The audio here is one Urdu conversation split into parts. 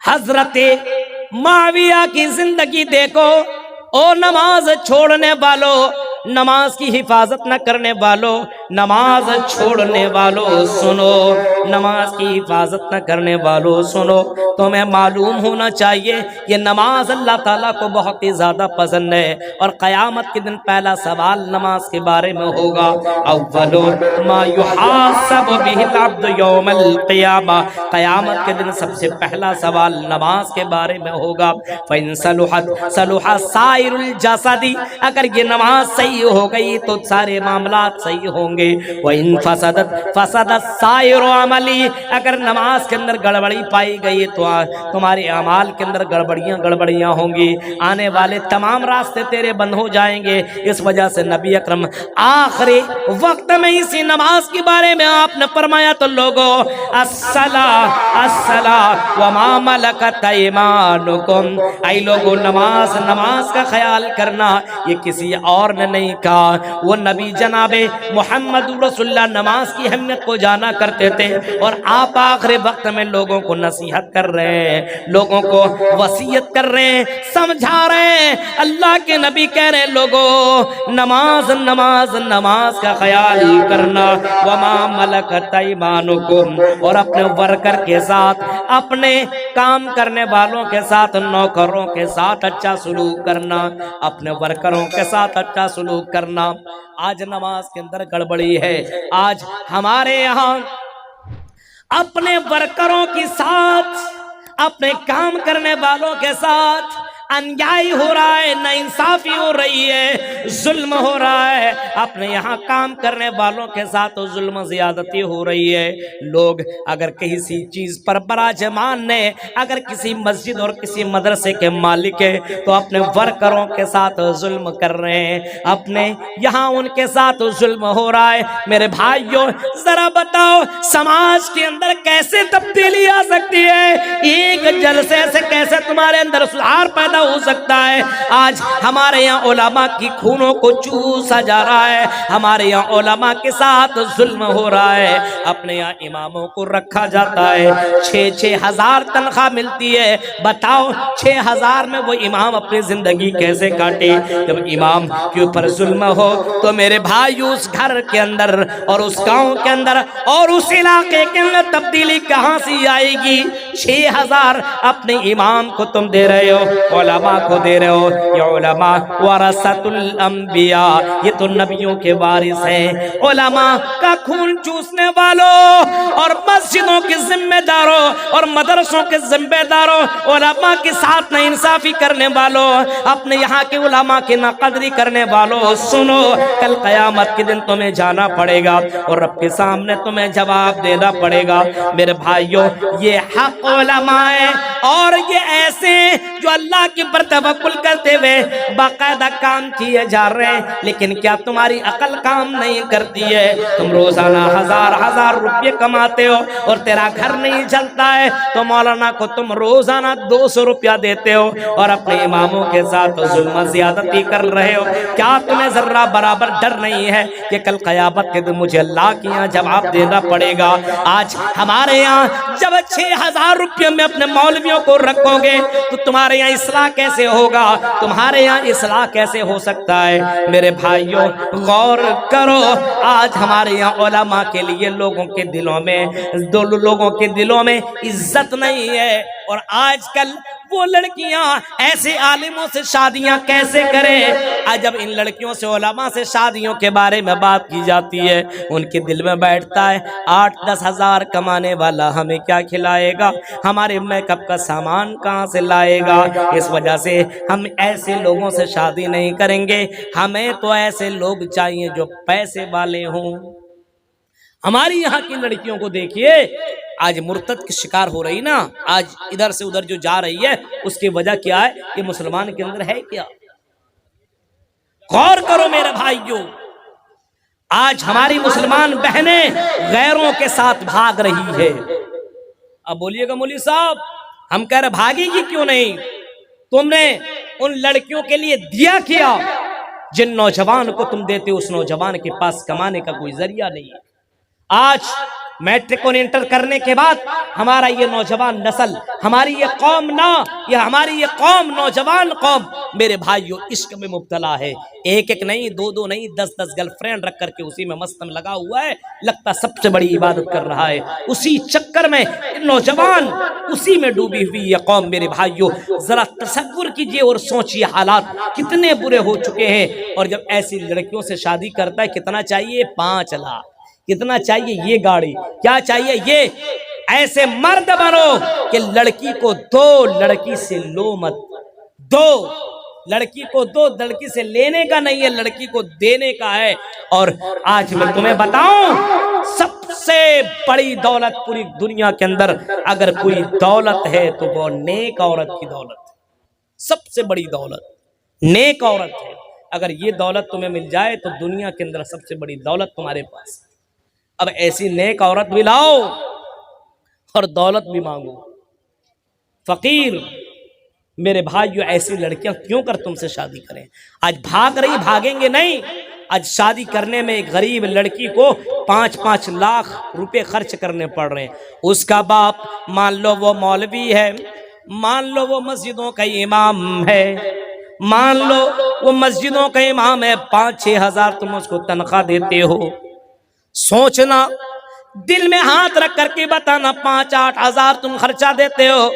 حضرت معاویہ کی زندگی دیکھو، او نماز چھوڑنے والوں، نماز کی حفاظت نہ کرنے والوں، نماز چھوڑنے والوں سنو، نماز کی حفاظت نہ کرنے والوں سنو، تمہیں معلوم ہونا چاہیے یہ نماز اللہ تعالیٰ کو بہت ہی زیادہ پسند ہے، اور قیامت کے دن پہلا سوال نماز کے بارے میں ہوگا۔ اول ما یحاسب بہ العبد یوم القیامہ، قیامت کے دن سب سے پہلا سوال نماز کے بارے میں ہوگا۔ فإن صلحت صلح سائر الجسد، اگر یہ نماز صحیح ہو گئی تو سارے معاملات صحیح ہوں گے۔ وَإِن فَسَدَتْ فَسَدَتْ سَائِرُ عَمَلِي، اگر نماز کے اندر گڑبڑی پائی گئی تو تمہارے اعمال کے اندر گڑبڑیاں ہوں گی، آنے والے تمام راستے تیرے بند ہو جائیں گے۔ اس وجہ سے نبی اکرم آخری وقت میں اسی نماز کے بارے میں آپ نے فرمایا تو لوگو الصلاۃ الصلاۃ وما ملکت ایمانکم، اے لوگو نماز کا خیال کرنا، یہ کسی اور نے نہیں کہا، وہ نبی جناب محمد رسول اللہ نماز کی اہمیت کو جانا کرتے تھے، اور آپ آخری وقت میں لوگوں کو نصیحت کر رہے ہیں، لوگوں کو وصیت کر رہے ہیں، سمجھا رہے ہیں۔ اللہ کے نبی کہہ رہے ہیں لوگوں نماز نماز نماز کا خیال کرنا، وما ملکت ایمانکم، اور اپنے ورکر کے ساتھ، اپنے کام کرنے والوں کے ساتھ، نوکروں کے ساتھ اچھا سلوک کرنا، اپنے ورکروں کے ساتھ اچھا سلوک کرنا۔ آج نماز کے اندر گڑبڑی ہے، آج ہمارے یہاں اپنے ورکروں کے ساتھ، اپنے کام کرنے والوں کے ساتھ انیائی ہو رہا ہے، ناانصافی ہو رہی ہے، ظلم ہو رہا ہے، اپنے یہاں کام کرنے والوں کے ساتھ ظلم زیادتی ہو رہی ہے۔ لوگ اگر کسی چیز پر براجمان نے، اگر کسی مسجد اور کسی مدرسے کے مالک ہے تو اپنے ورکروں کے ساتھ ظلم کر رہے ہیں، اپنے یہاں ان کے ساتھ ظلم ہو رہا ہے۔ میرے بھائیوں ذرا بتاؤ سماج کے اندر کیسے تبدیلی آ سکتی ہے؟ ایک جلسے سے کیسے تمہارے اندر سدھار پیدا ہو سکتا ہے؟ آج ہمارے یہاں علماء کی خونوں کو چوسا جا رہا ہے، ہمارے یہاں علماء کے ساتھ ظلم ہو رہا ہے، اپنے یہاں اماموں کو رکھا جاتا ہے، 6,000 تنخواہ ملتی ہے، بتاؤ 6,000 میں وہ امام اپنی زندگی کیسے کاٹے؟ جب امام کے اوپر ظلم ہو تو میرے بھائی اس گھر کے اندر اور اس گاؤں کے اندر اور اس علاقے کے اندر تبدیلی کہاں سے آئے گی؟ 6,000 اپنے امام کو تم دے رہے ہو، علماء کو دے رہے ہو، یہ علماء ورثۃ الانبیاء، یہ تو نبیوں کے وارث ہیں، علماء کا خون چوسنے والوں اور مسجدوں کے ذمہ داروں اور مدرسوں کے ذمہ داروں، علماء کے ساتھ ناانصافی کرنے والوں، اپنے یہاں کے علماء کی ناقدری کرنے والوں، سنو کل قیامت کے دن تمہیں جانا پڑے گا اور رب کے سامنے تمہیں جواب دینا پڑے گا۔ میرے بھائیوں یہ حق علماء ہیں، اور یہ ایسے جو اللہ کے پر توکل کرتے ہوئے باقاعدہ کام کیے جا رہے ہیں، لیکن کیا تمہاری عقل کام نہیں کرتی ہے؟ تم روزانہ ہزار روپے کماتے ہو اور تیرا گھر نہیں چلتا ہے تو مولانا کو تم روزانہ 200 روپیہ دیتے ہو اور اپنے اماموں کے ساتھ ظلم زیادتی کر رہے ہو۔ کیا تمہیں ذرہ برابر ڈر نہیں ہے کہ کل قیامت کے دن مجھے اللہ کے یہاں جواب دینا پڑے گا؟ آج ہمارے یہاں جب 6,000 روپے میں اپنے مولویوں کو رکھو گے تو تمہارے یہاں اصلاح کیسے ہوگا؟ تمہارے یہاں اصلاح کیسے ہو سکتا ہے؟ میرے بھائیوں غور کرو، آج ہمارے یہاں علماء کے لیے لوگوں کے دلوں میں عزت نہیں ہے، اور آج کل وہ لڑکیاں ایسے عالموں سے شادیاں کیسے کریں؟ جب ان لڑکیوں سے علماء سے شادیوں کے بارے میں بات کی جاتی ہے ان کے دل میں بیٹھتا ہے 8-10 ہزار کمانے والا ہمیں کیا کھلائے گا، ہمارے میک اپ کا سامان کہاں سے لائے گا؟ اس وجہ سے ہم ایسے لوگوں سے شادی نہیں کریں گے، ہمیں تو ایسے لوگ چاہیے جو پیسے والے ہوں۔ ہماری یہاں کی لڑکیوں کو دیکھیے، آج مرتد کی شکار ہو رہی نا، آج ادھر سے ادھر جو جا رہی ہے، اس کی وجہ کیا ہے؟ یہ مسلمان کے اندر ہے کیا؟ غور کرو میرے بھائیوں، آج ہماری مسلمان بہنیں غیروں کے ساتھ بھاگ رہی ہے۔ اب بولیے گا مولوی صاحب ہم کہہ رہے بھاگی گی کیوں نہیں؟ تم نے ان لڑکیوں کے لیے دیا کیا جن نوجوان کو تم دیتے، اس نوجوان کے پاس کمانے کا کوئی ذریعہ نہیں ہے۔ آج میٹرک اور انٹر کرنے کے بعد ہمارا یہ نوجوان نسل، ہماری یہ قوم ہماری یہ قوم، نوجوان قوم میرے بھائیوں عشق میں مبتلا ہے. ایک نہیں، دو نہیں، 10 گرل فرینڈ رکھ کر کے اسی میں مستم لگا ہوا ہے، لگتا سب سے بڑی عبادت کر رہا ہے. اسی چکر میں نوجوان، اسی میں ڈوبی ہوئی یہ قوم میرے بھائیوں. ذرا تصور کیجئے اور سوچئے حالات کتنے برے ہو چکے ہیں. اور جب ایسی لڑکیوں سے شادی کرتا ہے کتنا چاہیے؟ 5 لاکھ. کتنا چاہیے؟ یہ گاڑی. کیا چاہیے؟ یہ. ایسے مرد بنو کہ لڑکی کو دو، لڑکی سے لو مت. دو، لڑکی کو دو، لڑکی سے لینے کا نہیں ہے، لڑکی کو دینے کا ہے. اور آج میں تمہیں بتاؤں، سب سے بڑی دولت پوری دنیا کے اندر اگر کوئی دولت ہے تو وہ نیک عورت کی دولت. سب سے بڑی دولت نیک عورت ہے. اگر یہ دولت تمہیں مل جائے تو دنیا کے اندر سب سے بڑی دولت تمہارے پاس. اب ایسی نیک عورت بھی لاؤ اور دولت بھی مانگو. فقیر میرے بھائیو، ایسی لڑکیاں کیوں کر تم سے شادی کریں؟ آج بھاگ رہی، بھاگیں گے نہیں. آج شادی کرنے میں ایک غریب لڑکی کو 5 لاکھ روپے خرچ کرنے پڑ رہے ہیں. اس کا باپ مان لو وہ مولوی ہے، مان لو وہ مسجدوں کا امام ہے، مان لو وہ مسجدوں کا امام ہے، 5-6 ہزار تم اس کو تنخواہ دیتے ہو. سوچنا، دل میں ہاتھ رکھ کر کے بتانا، 5-8 ہزار تم خرچہ دیتے ہو.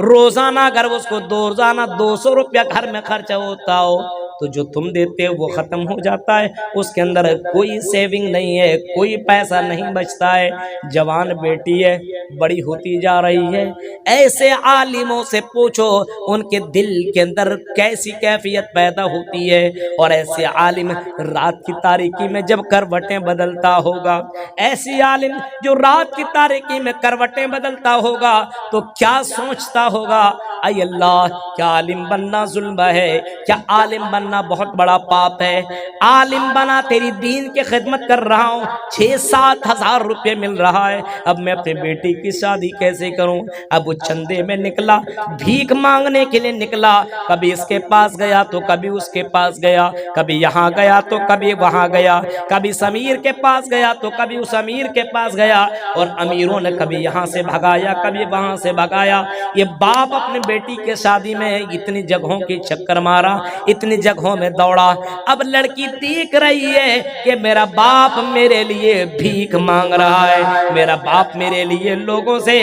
روزانہ اگر اس کو روزانہ 200 روپیہ گھر میں خرچہ ہوتا ہو تو جو تم دیتے ہو وہ ختم ہو جاتا ہے. اس کے اندر کوئی سیونگ نہیں ہے، کوئی پیسہ نہیں بچتا ہے. جوان بیٹی ہے، بڑی ہوتی جا رہی ہے. ایسے عالموں سے پوچھو ان کے دل کے اندر کیسی کیفیت پیدا ہوتی ہے. اور ایسے عالم رات کی تاریکی میں جب کروٹیں بدلتا ہوگا، ایسی عالم جو رات کی تاریکی میں کروٹیں بدلتا ہوگا تو کیا سوچتا ہوگا؟ اے اللہ، کیا عالم بننا ظلم ہے؟ کیا عالم بننا بہت بڑا پاپ ہے؟ عالم بنا، تیری دین کی خدمت کر رہا ہوں، 6-7 ہزار روپے مل رہا ہے. اب میں اپنے بیٹی کی شادی کیسے کروں؟ اب وہ چندے میں نکلا، بھیک مانگنے کے لیے نکلا. کبھی اس کے پاس گیا تو کبھی اس کے پاس گیا، کبھی یہاں گیا تو کبھی وہاں گیا، کبھی سمیر کے پاس گیا تو کبھی اس امیر کے پاس گیا. اور امیروں نے کبھی یہاں سے بھگایا، کبھی وہاں سے بھگایا. یہ باپ اپنے بیٹی کے شادی میں اتنی جگہوں کی چکر مارا، اتنی جگہوں میں دوڑا. اب لڑکی دیکھ رہی ہے کہ میرا باپ میرے لیے بھیک مانگ رہا ہے، میرا باپ میرے لیے لوگوں سے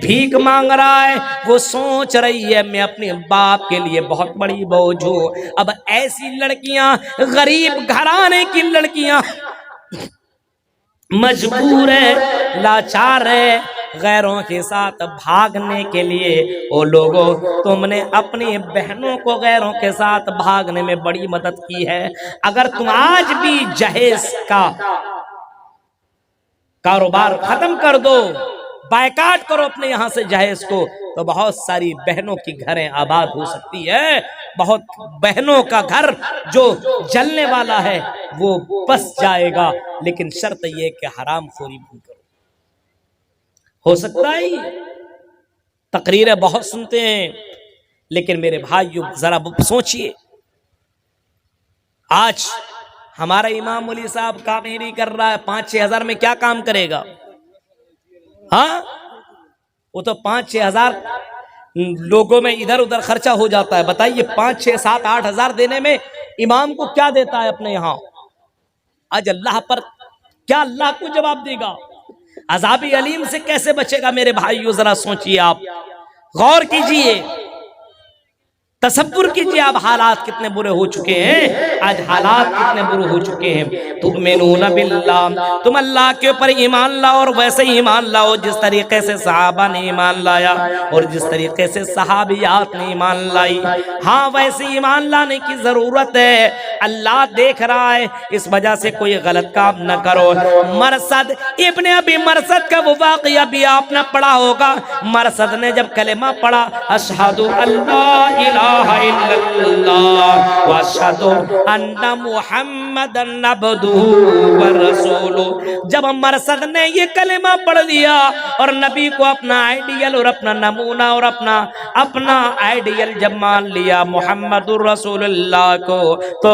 بھیک مانگ رہا ہے. وہ سوچ رہی ہے میں اپنے باپ کے لیے بہت بڑی بوجھ ہوں. اب ایسی لڑکیاں، غریب گھرانے کی لڑکیاں مجبور ہے، لاچار ہے غیروں کے ساتھ بھاگنے کے لیے. او لوگوں، تم نے اپنی بہنوں کو غیروں کے ساتھ بھاگنے میں بڑی مدد کی ہے. اگر تم آج بھی جہیز کا کاروبار ختم کر دو، بائیکاٹ کرو اپنے یہاں سے جہیز کو، تو بہت ساری بہنوں کی گھریں آباد ہو سکتی ہے. بہت بہنوں کا گھر جو جلنے والا ہے وہ بس جائے گا. لیکن شرط یہ کہ حرام خوری بھی کرو. ہو سکتا ہے تقریریں بہت سنتے ہیں، لیکن میرے بھائیو ذرا سوچئے، آج ہمارا امام مولی صاحب کامیری کر رہا ہے، 5-6 ہزار میں کیا کام کرے گا؟ ہاں، وہ تو 5-6 ہزار لوگوں میں ادھر ادھر خرچہ ہو جاتا ہے. بتائیے 5-6-7-8 ہزار دینے میں امام کو کیا دیتا ہے اپنے یہاں؟ آج اللہ پر کیا اللہ کو جواب دے گا؟ عذاب علیم سے کیسے بچے گا؟ میرے بھائیو ذرا سوچئے، آپ غور کیجئے، تصور کیجئے آپ حالات کتنے برے ہو چکے ہیں. آج حالات کتنے برے ہو چکے ہیں. تؤمنون باللہ، تم اللہ کے اوپر ایمان لاؤ، اور ویسے ایمان لاؤ جس طریقے سے صحابہ نے ایمان لایا اور جس طریقے سے صحابیات نے ایمان لائی. ہاں، ویسے ایمان لانے کی ضرورت ہے. اللہ دیکھ رہا ہے، اس وجہ سے کوئی غلط کام نہ کرو. مرثد ابن ابی مرثد کا وہ واقعہ بھی آپ نے پڑھا ہوگا. مرثد نے جب کلمہ پڑھا، اشہد اللہ الہ الا اللہ واشہد ان محمدن عبدہ ورسولہ، جب مرثد نے یہ کلمہ پڑھ لیا اور نبی کو اپنا آئیڈیل اور اپنا نمونہ اور اپنا آئیڈیل جب مان لیا محمد رسول اللہ کو، تو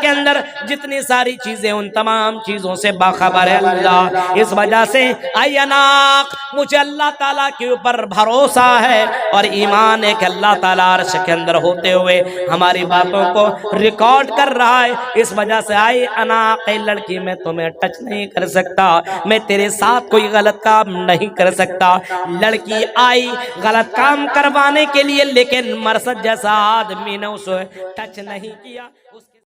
کے اندر جتنی ساری چیزیں ان تمام چیزوں سے باخبر ہے اللہ. اس وجہ سے اے اناق مجھے اللہ تعالیٰ کے اوپر بھروسہ ہے اور ایمان ہے کہ اللہ تعالیٰ عرش کے اندر ہوتے ہوئے ہماری باتوں کو ریکارڈ کر رہا ہے. اس وجہ سے اے اناق اے لڑکی میں تمہیں ٹچ نہیں کر سکتا, میں تیرے ساتھ کوئی غلط کام نہیں کر سکتا. لڑکی آئی غلط کام کروانے کے لیے لیکن مرثد جیسا آدمی نے اسے ٹچ نہیں کیا.